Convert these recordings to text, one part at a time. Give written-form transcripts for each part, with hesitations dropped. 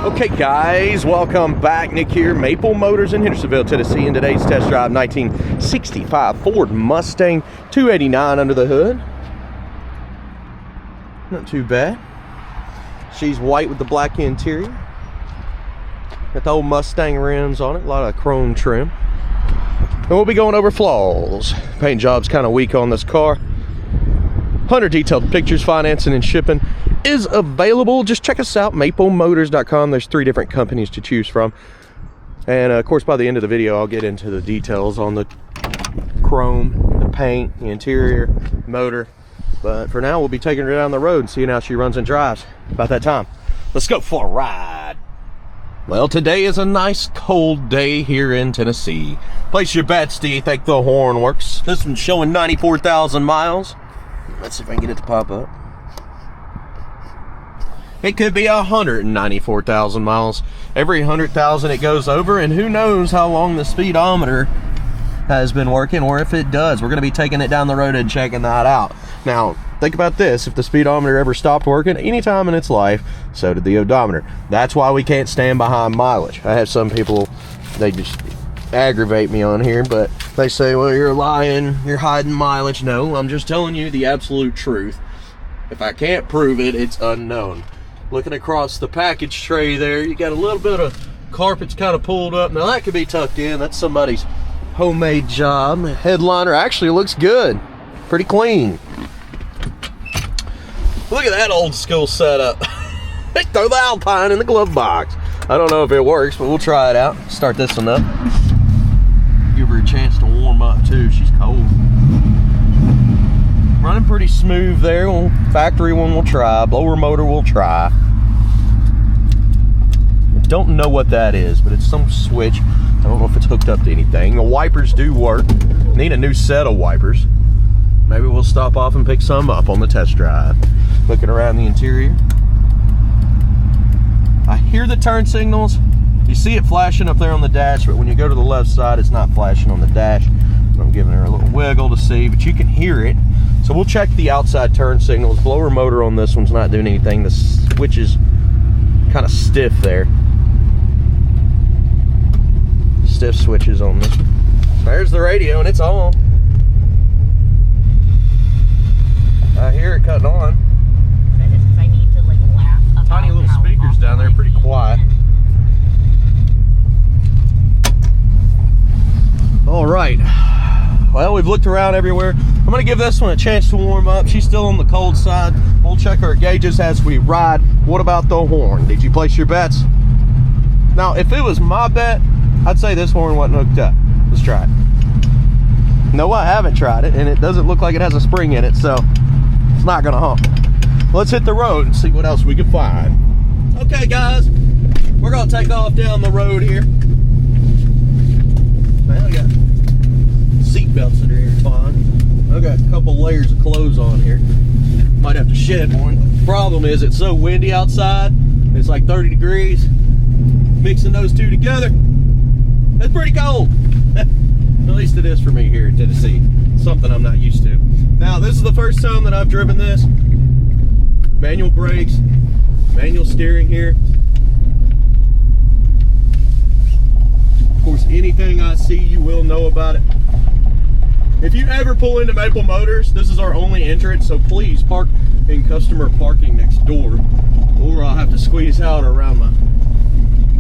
Okay guys, welcome back. Nick here, Maple Motors in Hendersonville, Tennessee. In today's test drive, 1965 Ford Mustang, 289 under the hood. Not too bad. She's white with the black interior. Got the old Mustang rims on it, a lot of chrome trim. And we'll be going over flaws. Paint job's kind of weak on this car. 100 detailed pictures, financing and shipping is available. Just check us out, maplemotors.com. There's 3 different companies to choose from. And of course, by the end of the video, I'll get into the details on the chrome, the paint, the interior, motor. But for now, we'll be taking her down the road and seeing how she runs and drives. About that time, let's go for a ride. Well, today is a nice cold day here in Tennessee. Place your bets. Do you think the horn works? This one's showing 94,000 miles. Let's see if I can get it to pop up. It could be 194,000 miles. Every 100,000 it goes over, and who knows how long the speedometer has been working, or if it does. We're going to be taking it down the road and checking that out. Now, think about this. If the speedometer ever stopped working anytime in its life, so did the odometer. That's why we can't stand behind mileage. I have some people, they just aggravate me on here, but they say, well, you're lying, you're hiding mileage. No, I'm just telling you the absolute truth. If I can't prove it, it's unknown. Looking across the package tray there, you got a little bit of carpets kind of pulled up. Now that could be tucked in. That's somebody's homemade job. Headliner actually looks good. Pretty clean. Look at that old school setup. They throw the Alpine in the glove box. I don't know if it works, but we'll try it out. Start this one up. Give her a chance to warm up too. She's cold. Running pretty smooth there. Factory one we'll try. Blower motor we'll try. I don't know what that is, but it's some switch. I don't know if it's hooked up to anything. The wipers do work. Need a new set of wipers. Maybe we'll stop off and pick some up on the test drive. Looking around the interior. I hear the turn signals. You see it flashing up there on the dash, but when you go to the left side, it's not flashing on the dash. I'm giving her a little wiggle to see, but you can hear it. So we'll check the outside turn signals. Blower motor on this one's not doing anything. The switch is kind of stiff there. Stiff switches on this one. There's the radio, and it's on. I hear it cutting on. I need to like laugh about tiny little speakers down there, pretty quiet. All right. Well, we've looked around everywhere. I'm going to give this one a chance to warm up. She's still on the cold side. We'll check our gauges as we ride. What about the horn? Did you place your bets? Now, if it was my bet, I'd say this horn wasn't hooked up. Let's try it. No, I haven't tried it, and it doesn't look like it has a spring in it, so it's not going to hump. Let's hit the road and see what else we can find. Okay, guys, we're going to take off down the road here. Well, I got seat belts that are intertwined. I've got a couple layers of clothes on here. Might have to shed one. The problem is it's so windy outside. It's like 30 degrees. Mixing those two together, it's pretty cold. At least it is for me here in Tennessee. Something I'm not used to. Now, this is the first time that I've driven this. Manual brakes, manual steering here. Of course, anything I see, you will know about it. If you ever pull into Maple Motors, this is our only entrance, so please park in customer parking next door, or I'll have to squeeze out around my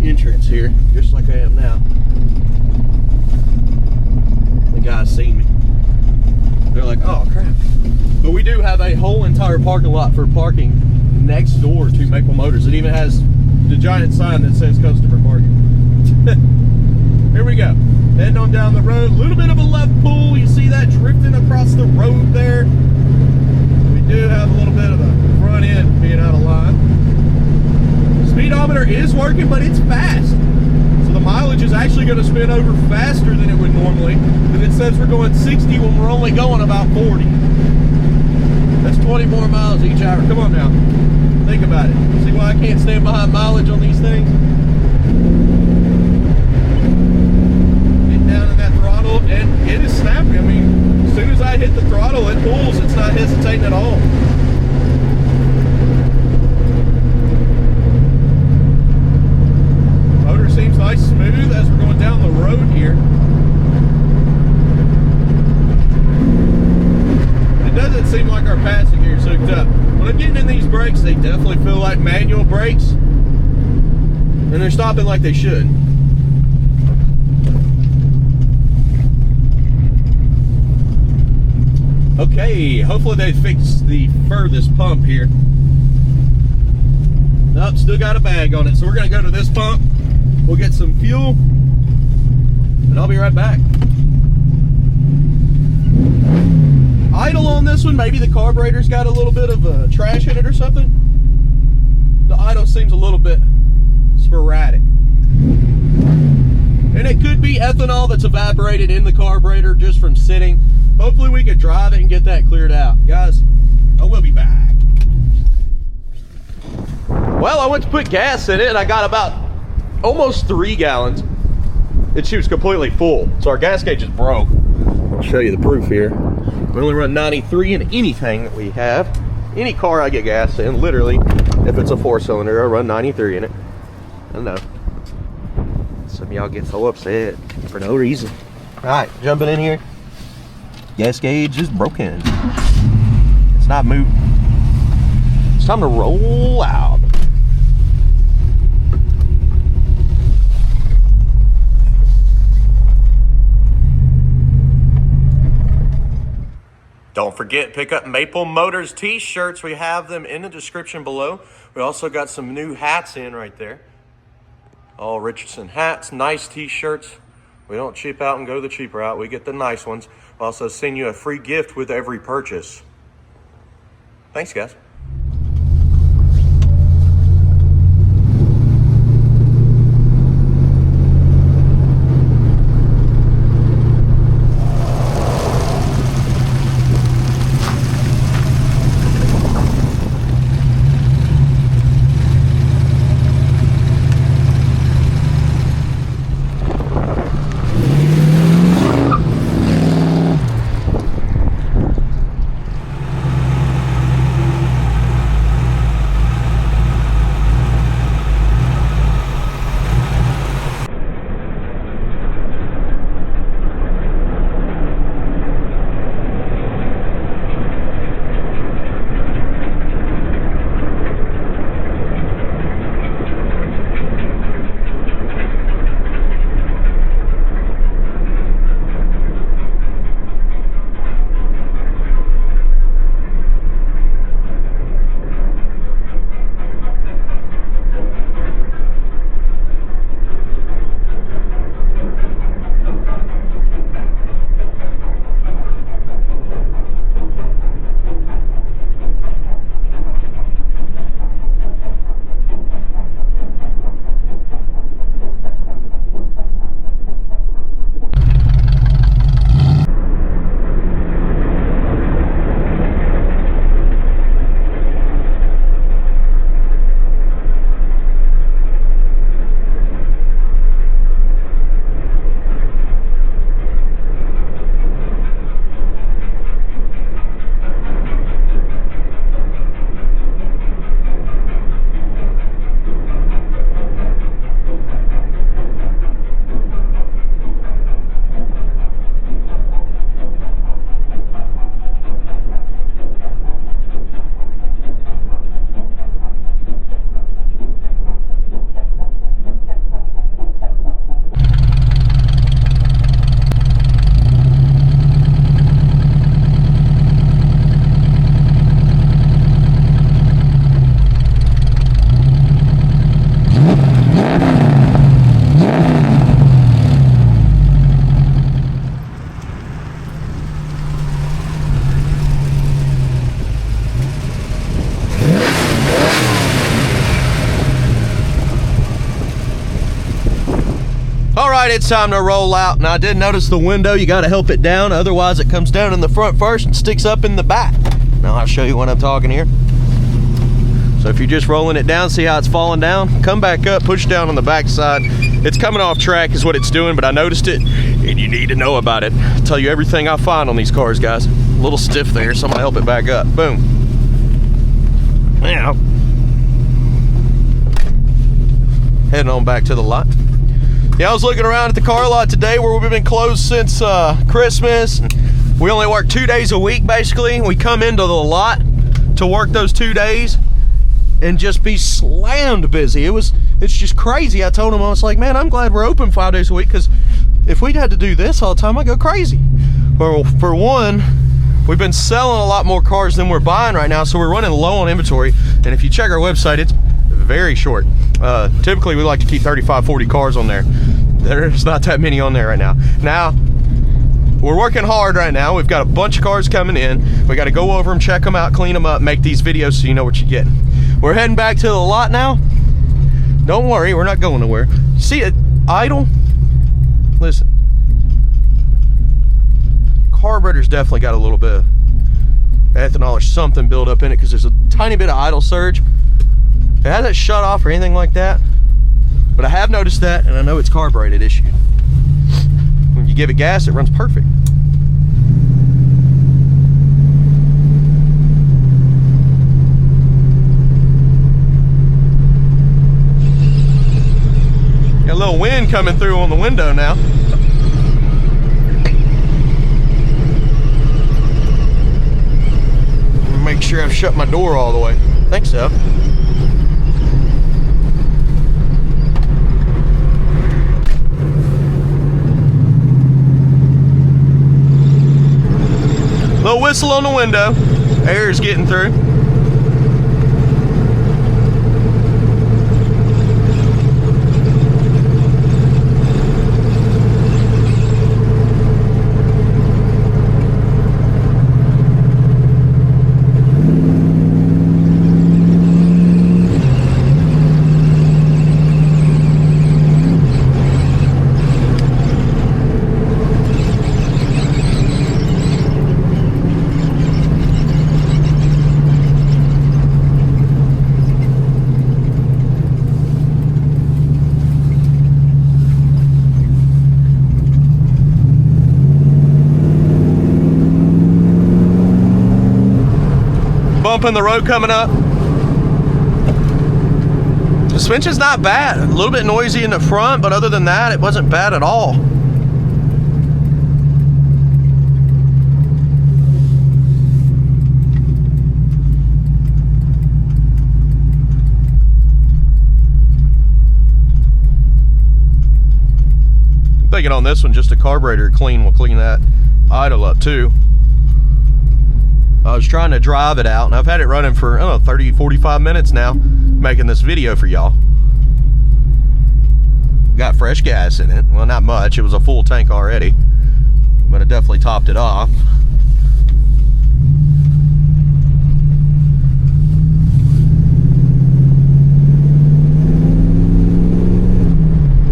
entrance here, just like I am now. The guys seen me. They're like, oh crap. But we do have a whole entire parking lot for parking next door to Maple Motors. It even has the giant sign that says customer parking. Here we go. Heading on down the road. A little bit of a left pull. You see that drifting across the road there. We do have a little bit of the front end being out of line. Speedometer is working, but it's fast. So the mileage is actually going to spin over faster than it would normally. And it says we're going 60 when we're only going about 40. That's 20 more miles each hour. Come on now. Think about it. See why I can't stand behind mileage on these things? Get down in that throttle, and it is snappy. I mean, as soon as I hit the throttle, it pulls. It's not hesitating at all. brakes. They definitely feel like manual brakes. And they're stopping like they should. Okay, hopefully they fixed the furthest pump here. Nope, still got a bag on it. So we're gonna go to this pump. We'll get some fuel, and I'll be right back. Idle on this one, maybe the carburetor's got a little bit of trash in it or something. The idle seems a little bit sporadic. And it could be ethanol that's evaporated in the carburetor just from sitting. Hopefully we could drive it and get that cleared out. Guys, I will be back. Well, I went to put gas in it and I got about almost 3 gallons. And she was completely full. So our gas gauge is broke. I'll show you the proof here. We only run 93 in anything that we have. Any car I get gas in, literally, if it's a 4-cylinder, I run 93 in it. I don't know. Some of y'all get so upset for no reason. All right, jumping in here. Gas gauge is broken. It's not moving. It's time to roll out. Don't forget, pick up Maple Motors t-shirts. We have them in the description below. We also got some new hats in right there. All Richardson hats, nice t-shirts. We don't cheap out and go the cheap route. We get the nice ones. We'll also send you a free gift with every purchase. Thanks, guys. All right, it's time to roll out. Now I did notice the window, you gotta help it down, otherwise it comes down in the front first and sticks up in the back. Now I'll show you what I'm talking here. So if you're just rolling it down, see how it's falling down? Come back up, push down on the back side. It's coming off track is what it's doing, but I noticed it and you need to know about it. I'll tell you everything I find on these cars, guys. A little stiff there, so I'm gonna help it back up. Boom. Now, heading on back to the lot. Yeah, I was looking around at the car lot today where we've been closed since Christmas. We only work 2 days a week, basically. We come into the lot to work those 2 days. and just be slammed busy. It's just crazy. I told him, I was like, man, I'm glad we're open 5 days a week, because if we'd had to do this all the time, I'd go crazy. Well, for one, we've been selling a lot more cars than we're buying right now, so we're running low on inventory. And if you check our website, it's very short. Typically, we like to keep 35, 40 cars on there. There's not that many on there right now. Now, we're working hard right now. We've got a bunch of cars coming in. We got to go over them, check them out, clean them up, make these videos so you know what you're getting. We're heading back to the lot now. Don't worry, we're not going nowhere. See it idle? Listen. Carburetor's definitely got a little bit of ethanol or something built up in it, because there's a tiny bit of idle surge. It hasn't shut off or anything like that, but I have noticed that, and I know it's carbureted issue. When you give it gas, it runs perfect. Got a little wind coming through on the window now. Make sure I've shut my door all the way. I think so. Little whistle on the window. Air is getting through. Bump in the road coming up. The suspension's not bad. A little bit noisy in the front, but other than that, it wasn't bad at all. I'm thinking on this one, just a carburetor clean will clean that idle up too. I was trying to drive it out, and I've had it running for, I don't know, 30, 45 minutes now, making this video for y'all. Got fresh gas in it. Well, not much. It was a full tank already, but it definitely topped it off.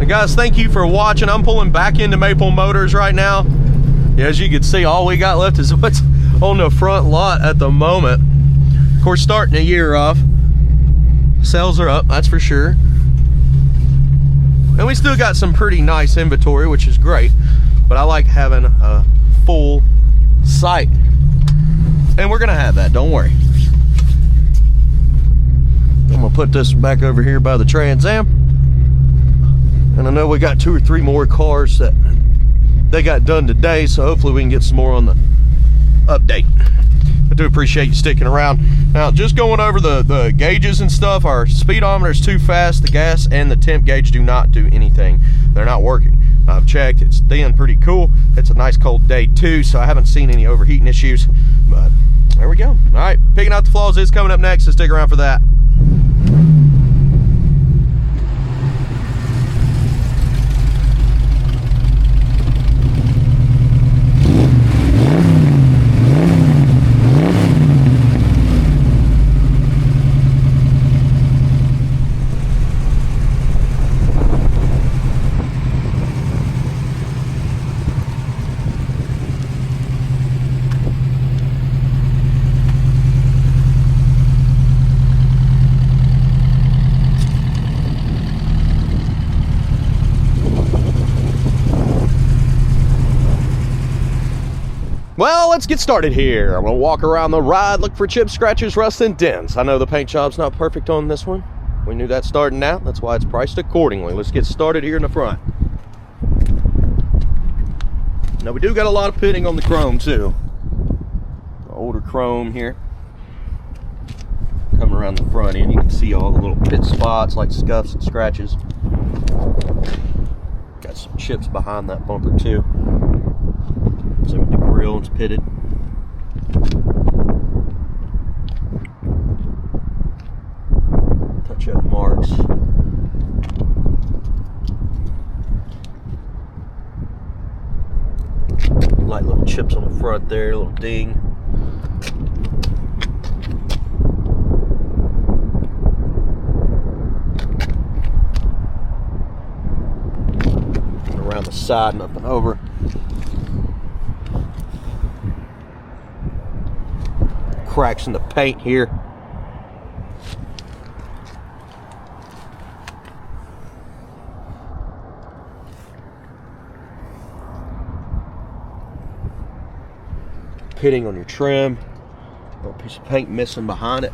And guys, thank you for watching. I'm pulling back into Maple Motors right now. As you can see, all we got left is what's on the front lot at the moment. Of course, starting the year off, sales are up, that's for sure. And we still got some pretty nice inventory, which is great, but I like having a full site, and we're gonna have that, don't worry. I'm gonna put this back over here by the Trans Am, and I know we got 2 or 3 more cars that they got done today, so hopefully we can get some more on the update. I do appreciate you sticking around. Now, just going over the gauges and stuff, our speedometer is too fast. The gas and the temp gauge do not do anything. They're not working. I've checked. It's staying pretty cool. It's a nice cold day too, so I haven't seen any overheating issues, but there we go. All right, picking out the flaws is coming up next, so stick around for that. Well, let's get started here. I'm gonna walk around the ride, look for chips, scratches, rust, and dents. I know the paint job's not perfect on this one. We knew that starting out. That's why it's priced accordingly. Let's get started here in the front. Now, we do got a lot of pitting on the chrome too. The older chrome here. Coming around the front end, you can see all the little pit spots like scuffs and scratches. Got some chips behind that bumper too. Same with the grill, it's pitted. Touch up marks. Light little chips on the front there, a little ding. Around the side and up and over. Cracks in the paint here. Pitting on your trim. A little piece of paint missing behind it.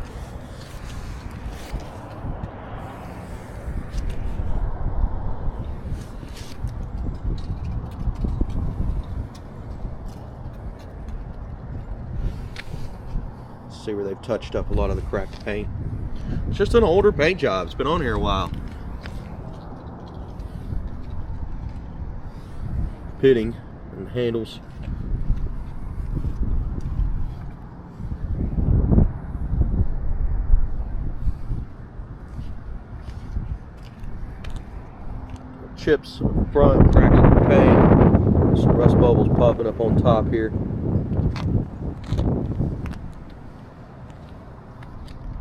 See where they've touched up a lot of the cracked paint. It's just an older paint job. It's been on here a while. Pitting and handles. Chips on the front, cracks in the paint. Some rust bubbles popping up on top here.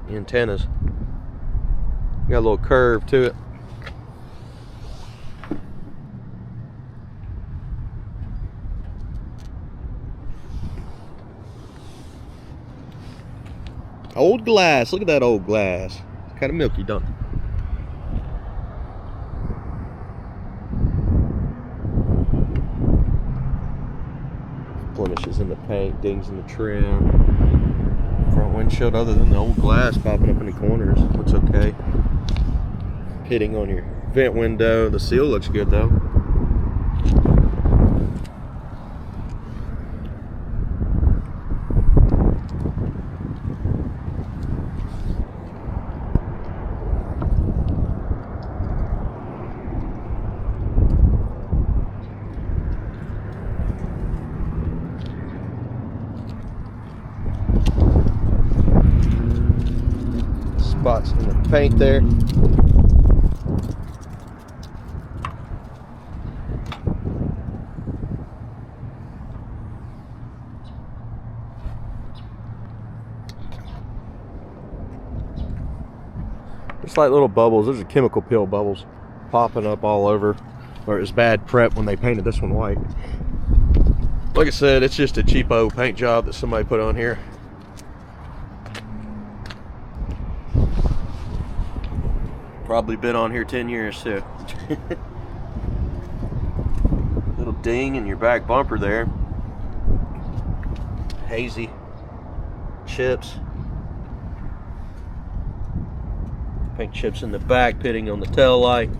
Antennas. Got a little curve to it. Old glass. Look at that old glass. It's kind of milky, don't it? Blemishes in the paint, dings in the trim. Front windshield, other than the old glass popping up in the corners, looks okay. Pitting on your vent window. The seal looks good though. Spots in the paint there. Just like little bubbles. Those are chemical peel bubbles popping up all over, or it was bad prep when they painted this one white. Like I said, it's just a cheapo paint job that somebody put on here. Probably been on here 10 years too. Little ding in your back bumper there. Hazy chips. Paint chips in the back, pitting on the tail light.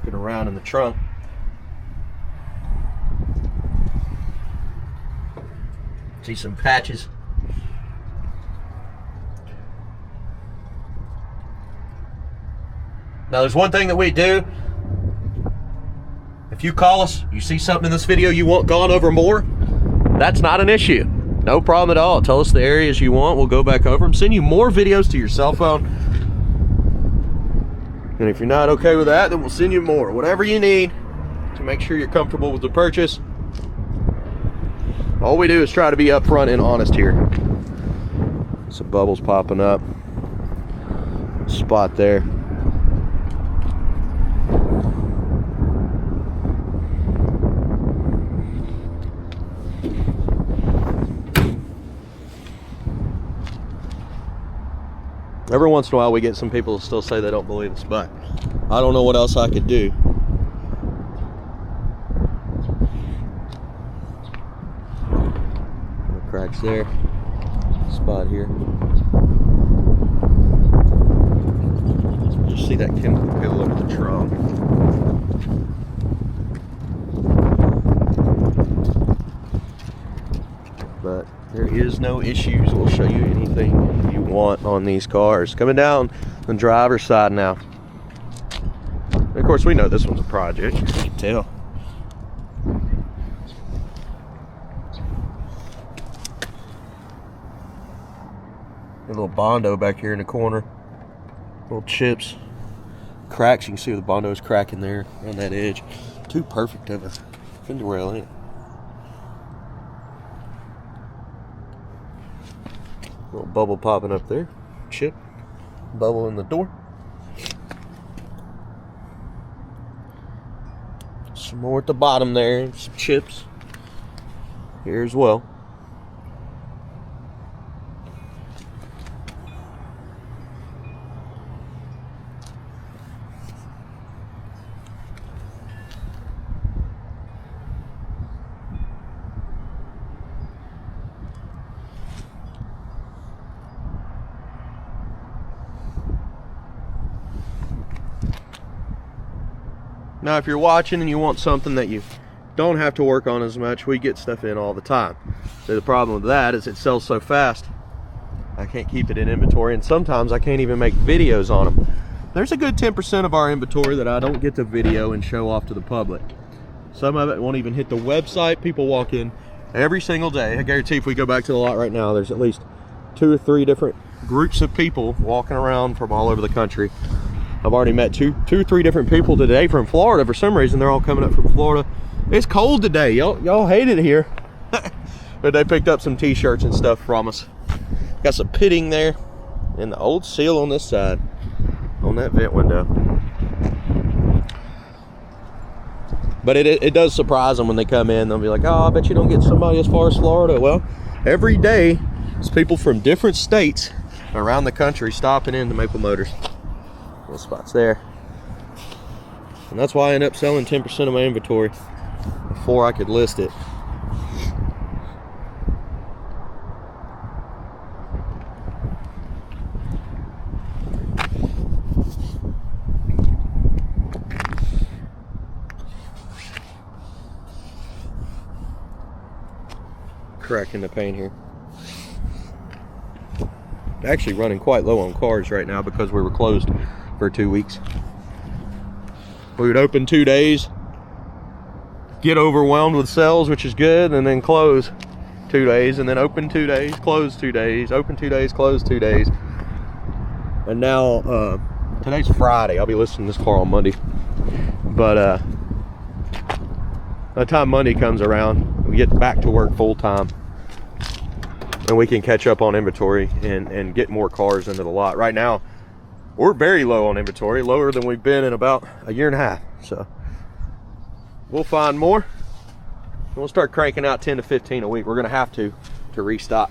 Get around in the trunk. See some patches. Now there's one thing that we do. If you call us, you see something in this video you want gone over more, that's not an issue. No problem at all. Tell us the areas you want. We'll go back over them. Send you more videos to your cell phone. And if you're not okay with that, then we'll send you more. Whatever you need to make sure you're comfortable with the purchase. All we do is try to be upfront and honest here. Some bubbles popping up. Spot there. Every once in a while we get some people who still say they don't believe us, but I don't know what else I could do cracks there. Spot here. Just see that chemical peel over the trunk. But there is no issues. We'll show you anything you want on these cars. Coming down the driver's side now. And of course, we know this one's a project. You can tell. A little Bondo back here in the corner. Little chips. Cracks. You can see the Bondo's cracking there on that edge. Too perfect of a fender well, ain't it? Little bubble popping up there. Chip. Bubble in the door. Some more at the bottom there. Some chips. Here as well. Now, if you're watching and you want something that you don't have to work on as much, we get stuff in all the time. So the problem with that is it sells so fast, I can't keep it in inventory, and sometimes I can't even make videos on them. There's a good 10% of our inventory that I don't get to video and show off to the public. Some of it won't even hit the website. People walk in every single day. I guarantee if we go back to the lot right now, there's at least 2 or 3 different groups of people walking around from all over the country. I've already met two or three different people today from Florida. For some reason, they're all coming up from Florida. It's cold today. Y'all hate it here. But they picked up some t-shirts and stuff from us. Got some pitting there and the old seal on this side on that vent window. But it does surprise them when they come in. They'll be like, oh, I bet you don't get somebody as far as Florida. Well, every day there's people from different states around the country stopping into Maple Motors. Little spots there. And that's why I end up selling 10% of my inventory before I could list it. Cracking the paint here. Actually running quite low on cars right now because we were closed for 2 weeks. We would open 2 days, get overwhelmed with sales, which is good, and then close 2 days, and then open 2 days, close 2 days, open 2 days, close 2 days. And now today's Friday. I'll be listing this car on Monday, but by the time Monday comes around, we get back to work full time and we can catch up on inventory and get more cars into the lot. Right now we're very low on inventory, lower than we've been in about a year and a half. So we'll find more. We'll start cranking out 10 to 15 a week. We're gonna have to restock.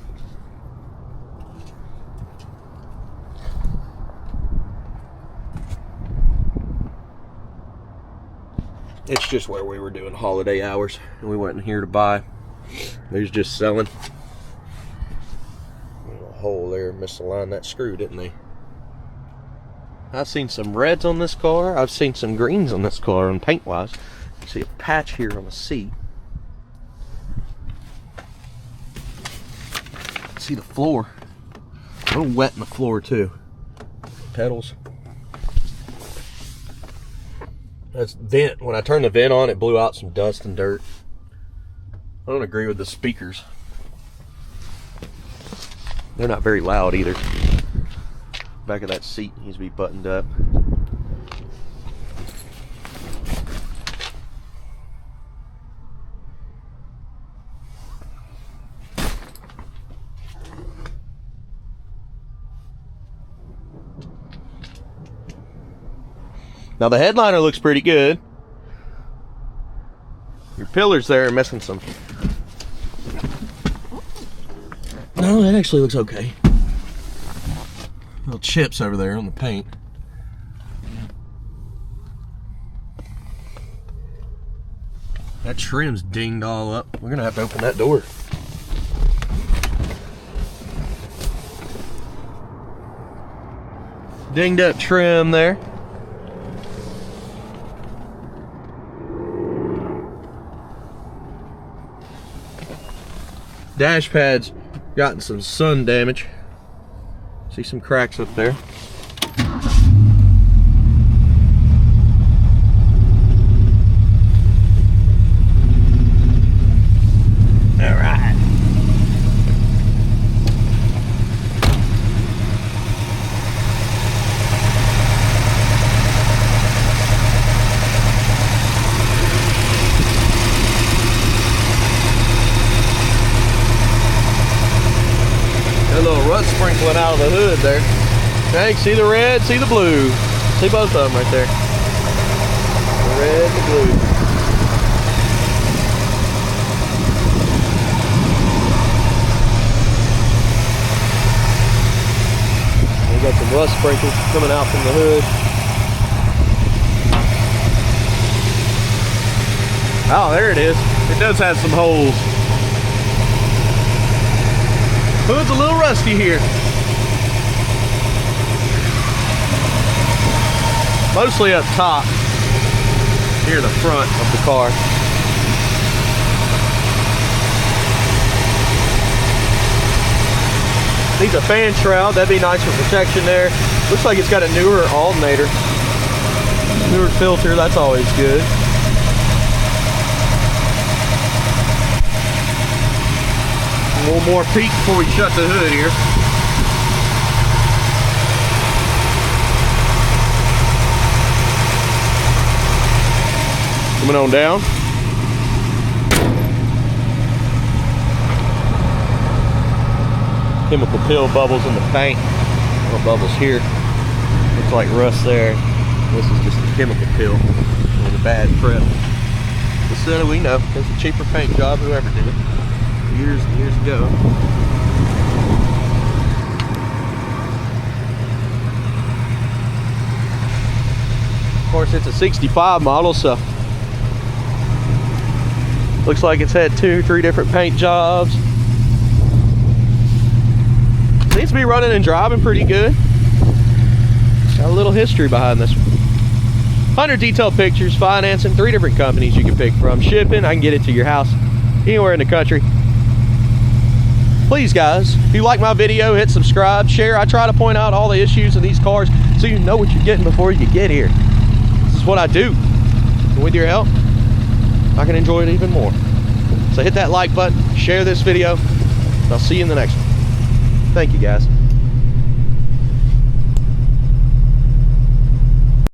It's just where we were doing holiday hours and we went in here to buy. They's just selling. A hole there, misaligned that screw, didn't they? I've seen some reds on this car. I've seen some greens on this car on paint wise. See a patch here on the seat. See the floor. A little wet in the floor too. Pedals. That's vent. When I turned the vent on, it blew out some dust and dirt. I don't agree with the speakers. They're not very loud either. Back of that seat needs to be buttoned up. Now the headliner looks pretty good. Your pillars there are missing some. No, that actually looks okay. Little chips over there on the paint. That trim's dinged all up. We're gonna have to open that door. Dinged up trim there. Dash pads gotten some sun damage. See some cracks up there. All right. A little rust sprinkling out of the hood there. Okay, see the red, see the blue. See both of them right there. The red, the blue. We got some rust sprinkles coming out from the hood. Oh, there it is. It does have some holes. Hood's a little rusty here. Mostly up top, near the front of the car. Needs a fan shroud, that'd be nice for protection there. Looks like it's got a newer alternator. Newer filter, that's always good. A little more peek before we shut the hood here. Coming on down. Chemical peel bubbles in the paint. Little bubbles here. Looks like rust there. This is just a chemical peel with a bad prep. This is we know. It's a cheaper paint job, whoever did it. Years and years ago. Of course, it's a 65 model, so looks like it's had 2-3 different paint jobs. Seems to be running and driving pretty good. Got a little history behind this one. 100 detailed pictures, financing, 3 different companies you can pick from. Shipping, I can get it to your house anywhere in the country. Please guys, if you like my video, hit subscribe, share. I try to point out all the issues in these cars so you know what you're getting before you get here. This is what I do. And with your help, I can enjoy it even more. So hit that like button, share this video, and I'll see you in the next one. Thank you guys.